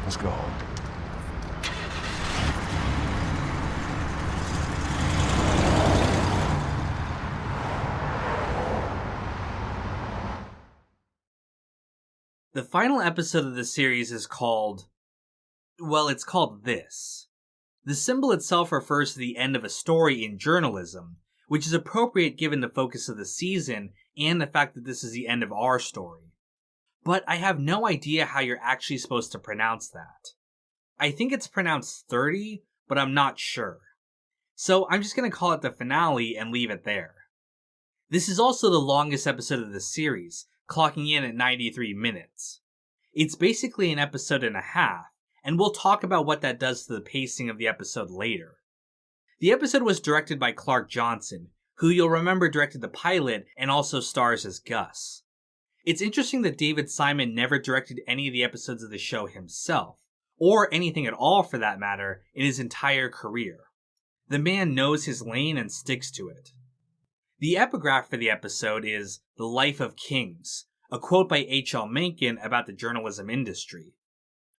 Let's go. The final episode of the series is called... well, it's called This. The symbol itself refers to the end of a story in journalism, which is appropriate given the focus of the season and the fact that this is the end of our story. But I have no idea how you're actually supposed to pronounce that. I think it's pronounced 30, but I'm not sure. So I'm just going to call it the finale and leave it there. This is also the longest episode of the series, clocking in at 93 minutes. It's basically an episode and a half, and we'll talk about what that does to the pacing of the episode later. The episode was directed by Clark Johnson, who you'll remember directed the pilot and also stars as Gus. It's interesting that David Simon never directed any of the episodes of the show himself, or anything at all for that matter, in his entire career. The man knows his lane and sticks to it. The epigraph for the episode is "The Life of Kings," a quote by H.L. Mencken about the journalism industry.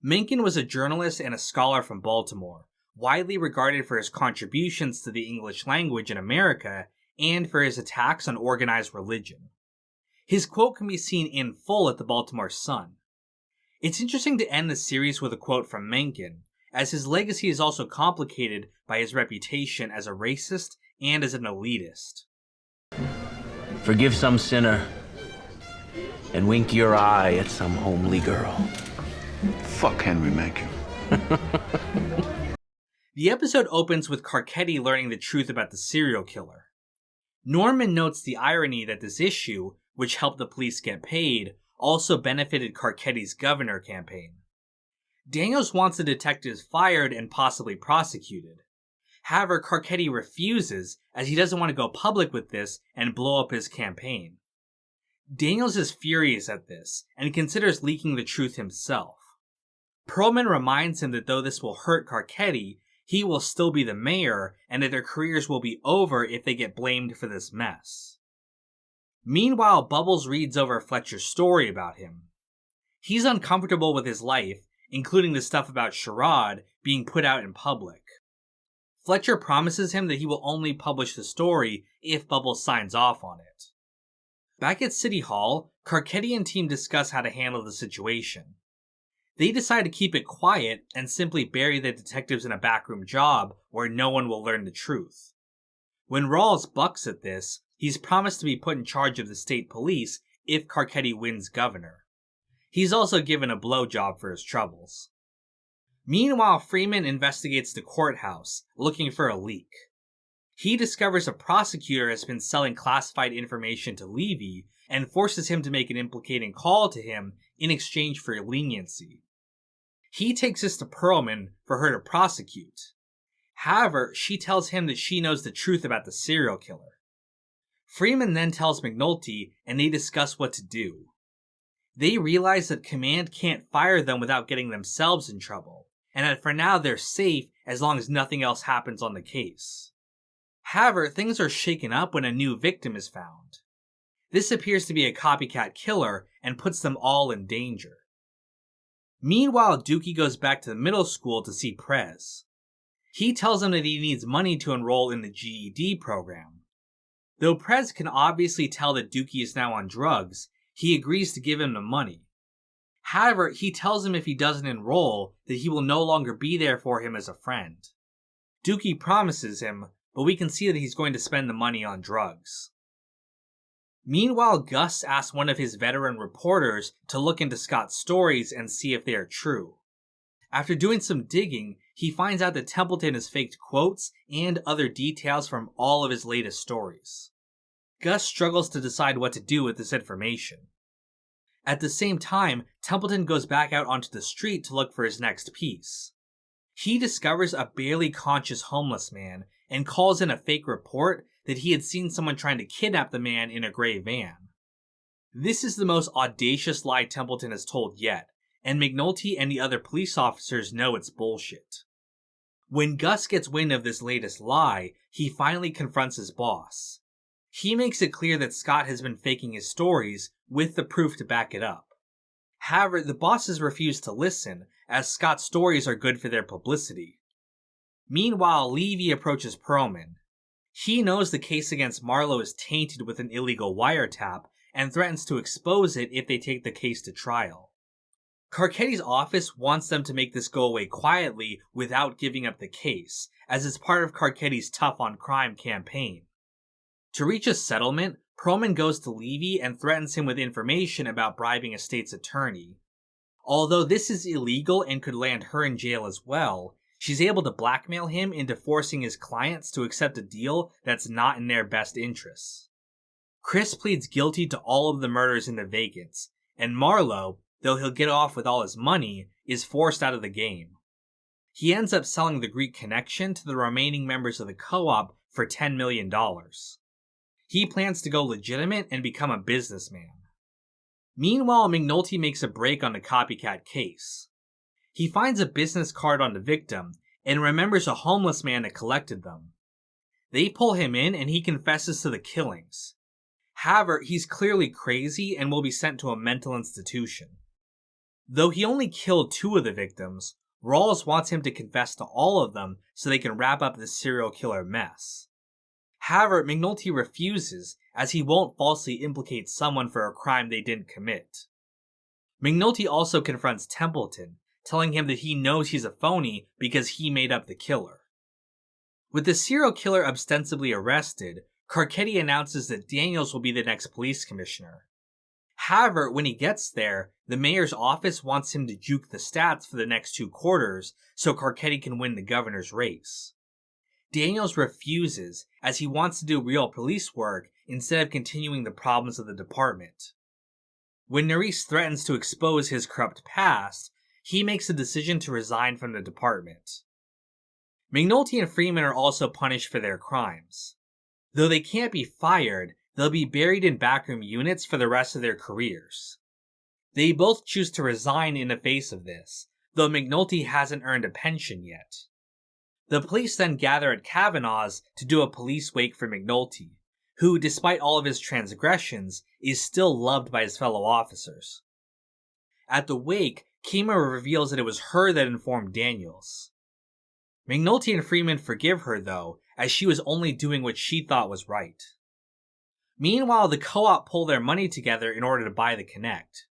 Mencken was a journalist and a scholar from Baltimore, widely regarded for his contributions to the English language in America and for his attacks on organized religion. His quote can be seen in full at the Baltimore Sun. It's interesting to end the series with a quote from Mencken, as his legacy is also complicated by his reputation as a racist and as an elitist. Forgive some sinner, and wink your eye at some homely girl. Fuck Henry Mencken. The episode opens with Carcetti learning the truth about the serial killer. Norman notes the irony that this issue, which helped the police get paid, also benefited Carcetti's governor campaign. Daniels wants the detectives fired and possibly prosecuted. However, Carcetti refuses, as he doesn't want to go public with this and blow up his campaign. Daniels is furious at this, and considers leaking the truth himself. Perlman reminds him that though this will hurt Carcetti, he will still be the mayor, and that their careers will be over if they get blamed for this mess. Meanwhile, Bubbles reads over Fletcher's story about him. He's uncomfortable with his life, including the stuff about Sherrod being put out in public. Fletcher promises him that he will only publish the story if Bubbles signs off on it. Back at City Hall, Carcetti and team discuss how to handle the situation. They decide to keep it quiet and simply bury the detectives in a backroom job where no one will learn the truth. When Rawls bucks at this, he's promised to be put in charge of the state police if Carcetti wins governor. He's also given a blowjob for his troubles. Meanwhile, Freeman investigates the courthouse, looking for a leak. He discovers a prosecutor has been selling classified information to Levy and forces him to make an implicating call to him in exchange for leniency. He takes this to Perlman for her to prosecute. However, she tells him that she knows the truth about the serial killer. Freeman then tells McNulty, and they discuss what to do. They realize that Command can't fire them without getting themselves in trouble, and that for now they're safe as long as nothing else happens on the case. However, things are shaken up when a new victim is found. This appears to be a copycat killer and puts them all in danger. Meanwhile, Dookie goes back to the middle school to see Prez. He tells him that he needs money to enroll in the GED program. Though Prez can obviously tell that Dookie is now on drugs, he agrees to give him the money. However, he tells him if he doesn't enroll, that he will no longer be there for him as a friend. Dookie promises him, but we can see that he's going to spend the money on drugs. Meanwhile, Gus asks one of his veteran reporters to look into Scott's stories and see if they are true. After doing some digging, he finds out that Templeton has faked quotes and other details from all of his latest stories. Gus struggles to decide what to do with this information. At the same time, Templeton goes back out onto the street to look for his next piece. He discovers a barely conscious homeless man and calls in a fake report that he had seen someone trying to kidnap the man in a gray van. This is the most audacious lie Templeton has told yet, and McNulty and the other police officers know it's bullshit. When Gus gets wind of this latest lie, he finally confronts his boss. He makes it clear that Scott has been faking his stories with the proof to back it up. However, the bosses refuse to listen, as Scott's stories are good for their publicity. Meanwhile, Levy approaches Perlman. He knows the case against Marlowe is tainted with an illegal wiretap and threatens to expose it if they take the case to trial. Carcetti's office wants them to make this go away quietly without giving up the case, as it's part of Carcetti's Tough on Crime campaign. To reach a settlement, Perlman goes to Levy and threatens him with information about bribing a state's attorney. Although this is illegal and could land her in jail as well, she's able to blackmail him into forcing his clients to accept a deal that's not in their best interests. Chris pleads guilty to all of the murders in the Vacants, and Marlowe, though he'll get off with all his money, is forced out of the game. He ends up selling the Greek connection to the remaining members of the co-op for $10 million. He plans to go legitimate and become a businessman. Meanwhile, McNulty makes a break on the copycat case. He finds a business card on the victim and remembers a homeless man that collected them. They pull him in and he confesses to the killings. However, he's clearly crazy and will be sent to a mental institution. Though he only killed 2 of the victims, Rawls wants him to confess to all of them so they can wrap up this serial killer mess. However, McNulty refuses, as he won't falsely implicate someone for a crime they didn't commit. McNulty also confronts Templeton, telling him that he knows he's a phony because he made up the killer. With the serial killer ostensibly arrested, Carcetti announces that Daniels will be the next police commissioner. However, when he gets there, the mayor's office wants him to juke the stats for the next 2 quarters so Carcetti can win the governor's race. Daniels refuses, as he wants to do real police work instead of continuing the problems of the department. When Nerys threatens to expose his corrupt past, he makes a decision to resign from the department. McNulty and Freeman are also punished for their crimes. Though they can't be fired, they'll be buried in backroom units for the rest of their careers. They both choose to resign in the face of this, though McNulty hasn't earned a pension yet. The police then gather at Kavanaugh's to do a police wake for McNulty, who, despite all of his transgressions, is still loved by his fellow officers. At the wake, Kima reveals that it was her that informed Daniels. McNulty and Freeman forgive her, though, as she was only doing what she thought was right. Meanwhile, the co-op pull their money together in order to buy the Connect.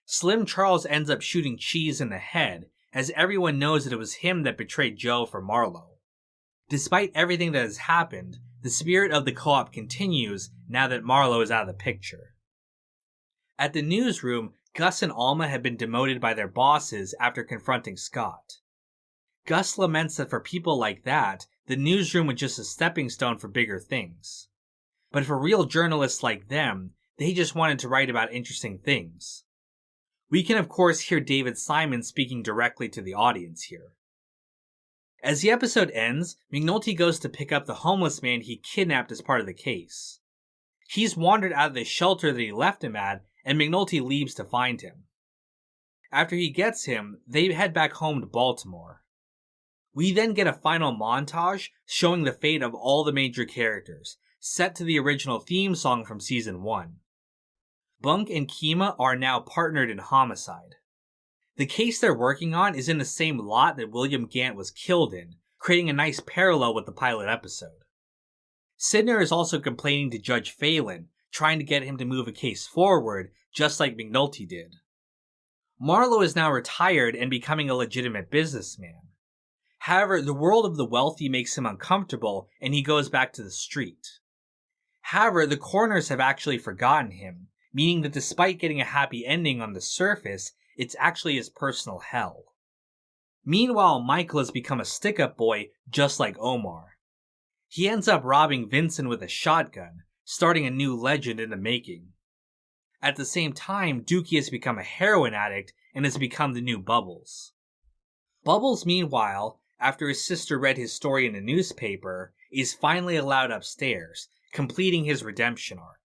Slim Charles ends up shooting Cheese in the head, as everyone knows that it was him that betrayed Joe for Marlowe. Despite everything that has happened, the spirit of the co-op continues now that Marlowe is out of the picture. At the newsroom, Gus and Alma have been demoted by their bosses after confronting Scott. Gus laments that for people like that, the newsroom was just a stepping stone for bigger things. But for real journalists like them, they just wanted to write about interesting things. We can of course hear David Simon speaking directly to the audience here. As the episode ends, McNulty goes to pick up the homeless man he kidnapped as part of the case. He's wandered out of the shelter that he left him at, and McNulty leaves to find him. After he gets him, they head back home to Baltimore. We then get a final montage showing the fate of all the major characters, set to the original theme song from Season 1. Bunk and Kima are now partnered in homicide. The case they're working on is in the same lot that William Gant was killed in, creating a nice parallel with the pilot episode. Sidner is also complaining to Judge Phelan, trying to get him to move a case forward, just like McNulty did. Marlowe is now retired and becoming a legitimate businessman. However, the world of the wealthy makes him uncomfortable, and he goes back to the street. However, the coroners have actually forgotten him, meaning that despite getting a happy ending on the surface, it's actually his personal hell. Meanwhile, Michael has become a stick-up boy just like Omar. He ends up robbing Vincent with a shotgun, starting a new legend in the making. At the same time, Dookie has become a heroin addict and has become the new Bubbles. Bubbles, meanwhile, after his sister read his story in a newspaper, is finally allowed upstairs, completing his redemption arc.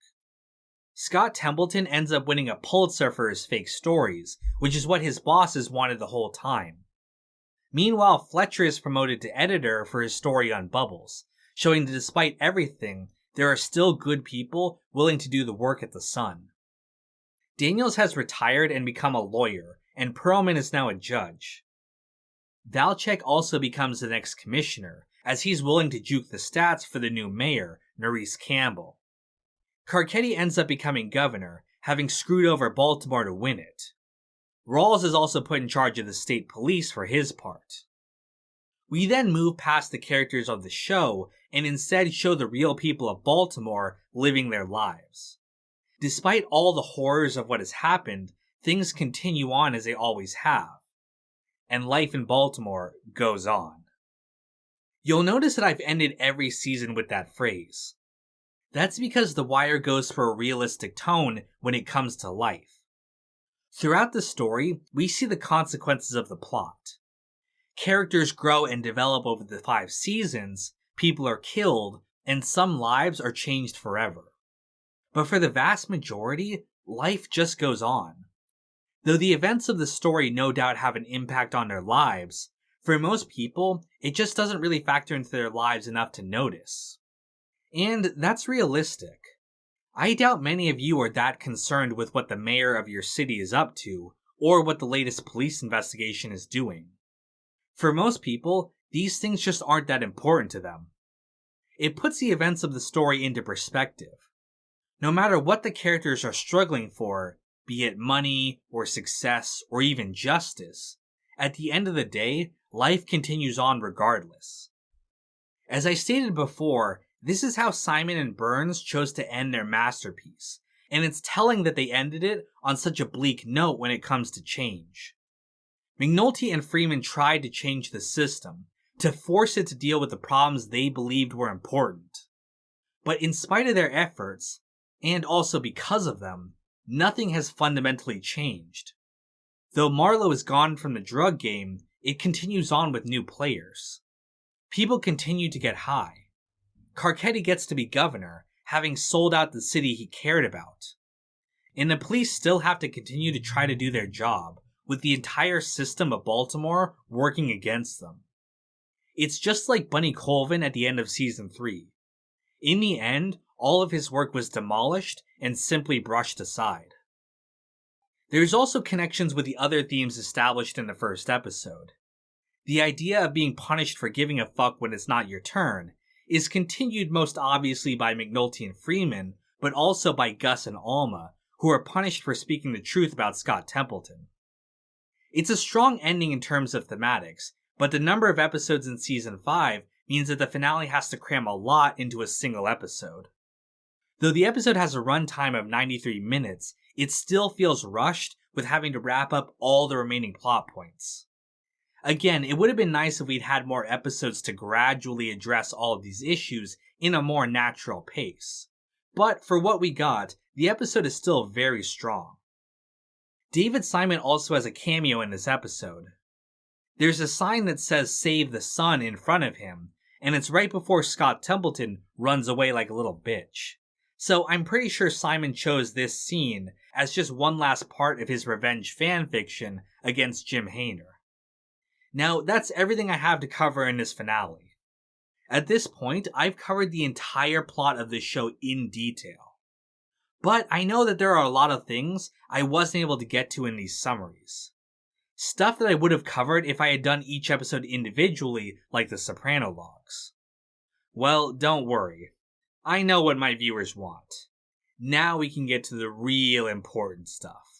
Scott Templeton ends up winning a Pulitzer for his fake stories, which is what his bosses wanted the whole time. Meanwhile, Fletcher is promoted to editor for his story on Bubbles, showing that despite everything, there are still good people willing to do the work at the Sun. Daniels has retired and become a lawyer, and Perlman is now a judge. Valchek also becomes the next commissioner, as he's willing to juke the stats for the new mayor, Nerese Campbell. Carcetti ends up becoming governor, having screwed over Baltimore to win it. Rawls is also put in charge of the state police for his part. We then move past the characters of the show and instead show the real people of Baltimore living their lives. Despite all the horrors of what has happened, things continue on as they always have. And life in Baltimore goes on. You'll notice that I've ended every season with that phrase. That's because The Wire goes for a realistic tone when it comes to life. Throughout the story, we see the consequences of the plot. Characters grow and develop over the 5 seasons, people are killed, and some lives are changed forever. But for the vast majority, life just goes on. Though the events of the story no doubt have an impact on their lives, for most people, it just doesn't really factor into their lives enough to notice. And that's realistic. I doubt many of you are that concerned with what the mayor of your city is up to, or what the latest police investigation is doing. For most people, these things just aren't that important to them. It puts the events of the story into perspective. No matter what the characters are struggling for, be it money, or success, or even justice, at the end of the day, life continues on regardless. As I stated before, this is how Simon and Burns chose to end their masterpiece, and it's telling that they ended it on such a bleak note when it comes to change. McNulty and Freeman tried to change the system, to force it to deal with the problems they believed were important. But in spite of their efforts, and also because of them, nothing has fundamentally changed. Though Marlowe is gone from the drug game, it continues on with new players. People continue to get high. Carcetti gets to be governor, having sold out the city he cared about. And the police still have to continue to try to do their job, with the entire system of Baltimore working against them. It's just like Bunny Colvin at the end of Season 3. In the end, all of his work was demolished and simply brushed aside. There's also connections with the other themes established in the first episode. The idea of being punished for giving a fuck when it's not your turn is continued most obviously by McNulty and Freeman, but also by Gus and Alma, who are punished for speaking the truth about Scott Templeton. It's a strong ending in terms of thematics, but the number of episodes in Season 5 means that the finale has to cram a lot into a single episode. Though the episode has a runtime of 93 minutes, it still feels rushed with having to wrap up all the remaining plot points. Again, it would have been nice if we'd had more episodes to gradually address all of these issues in a more natural pace. But for what we got, the episode is still very strong. David Simon also has a cameo in this episode. There's a sign that says "Save the Sun" in front of him, and it's right before Scott Templeton runs away like a little bitch. So I'm pretty sure Simon chose this scene as just one last part of his revenge fanfiction against Jim Hayner. Now, that's everything I have to cover in this finale. At this point, I've covered the entire plot of this show in detail. But I know that there are a lot of things I wasn't able to get to in these summaries. Stuff that I would have covered if I had done each episode individually, like the Soprano logs. Well, don't worry. I know what my viewers want. Now we can get to the real important stuff.